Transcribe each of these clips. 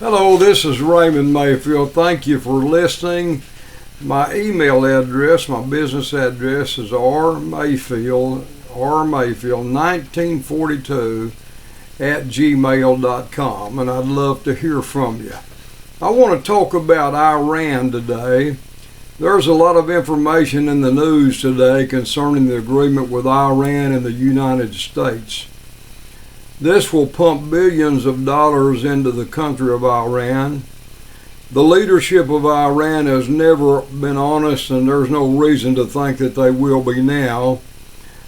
Hello, this is Raymond Mayfield. Thank you for listening. My email address, my business address is rmayfield 1942 at gmail.com, and I'd love to hear from you. I want to talk about Iran today. There's a lot of information in the news today concerning the agreement with Iran and the United States. This will pump billions of dollars into the country of Iran. The leadership of Iran has never been honest, and there's no reason to think that they will be now.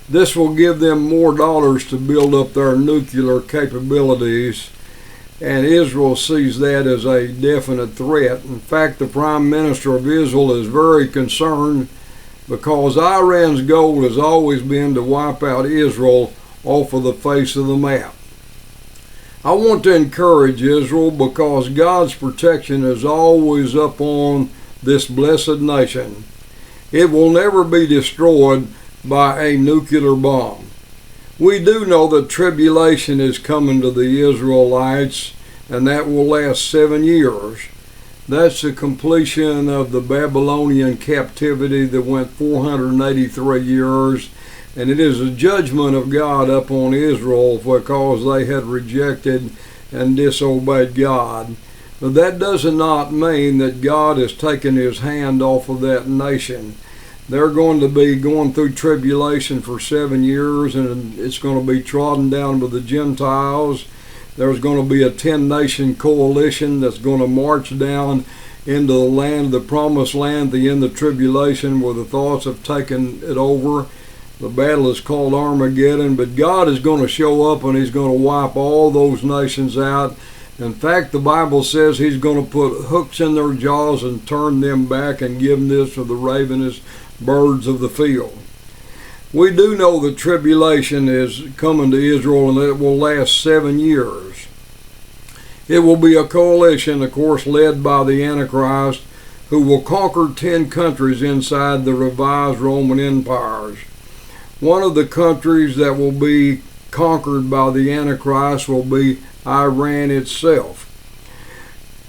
This will give them more dollars to build up their nuclear capabilities, and Israel sees that as a definite threat. In fact, the Prime Minister of Israel is very concerned because Iran's goal has always been to wipe out Israel off of the face of the map. I want to encourage Israel because God's protection is always up on this blessed nation. It will never be destroyed by a nuclear bomb. We do know that tribulation is coming to the Israelites, and that will last 7 years. That's the completion of the Babylonian captivity that went 483 years. And it is a judgment of God upon Israel because they had rejected and disobeyed God. But that does not mean that God has taken his hand off of that nation. They're going to be going through tribulation for 7 years, and it's going to be trodden down by the Gentiles. There's going to be a 10-nation coalition that's going to march down into the land, the promised land, the end of tribulation, with the thoughts of taking it over. The battle is called Armageddon, but God is going to show up and he's going to wipe all those nations out. In fact, the Bible says he's going to put hooks in their jaws and turn them back and give them this to the ravenous birds of the field. We do know that tribulation is coming to Israel and it will last 7 years. It will be a coalition, of course, led by the Antichrist, who will conquer 10 countries inside the revised Roman empires. One of the countries that will be conquered by the Antichrist will be Iran itself.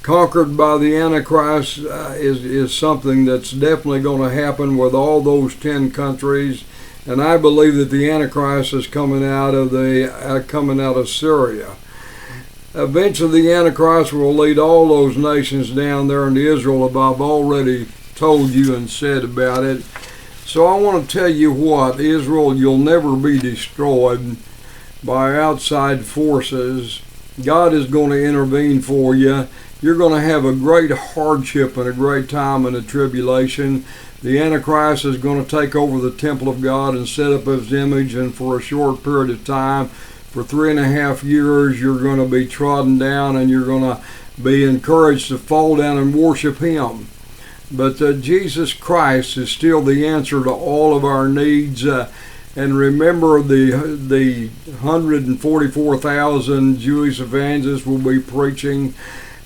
Conquered by the Antichrist is something that's definitely going to happen with all those 10 countries, and I believe that the Antichrist is coming out of Syria. Eventually, the Antichrist will lead all those nations down there into Israel, as I've already told you and said about it. So I want to tell you what, Israel, you'll never be destroyed by outside forces. God is going to intervene for you. You're going to have a great hardship and a great time in the tribulation. The Antichrist is going to take over the temple of God and set up his image, and for a short period of time, for 3.5 years, you're going to be trodden down and you're going to be encouraged to fall down and worship him. But Jesus Christ is still the answer to all of our needs. And remember, the 144,000 Jewish evangelists will be preaching,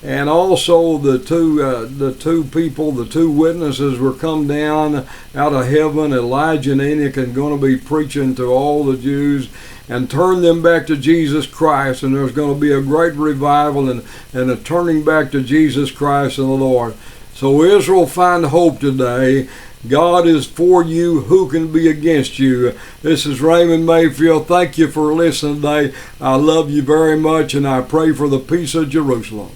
and also the two witnesses will come down out of heaven. Elijah and Enoch are going to be preaching to all the Jews and turn them back to Jesus Christ. And there's going to be a great revival and a turning back to Jesus Christ and the Lord. So Israel, find hope today. God is for you. Who can be against you? This is Raymond Mayfield. Thank you for listening today. I love you very much, and I pray for the peace of Jerusalem.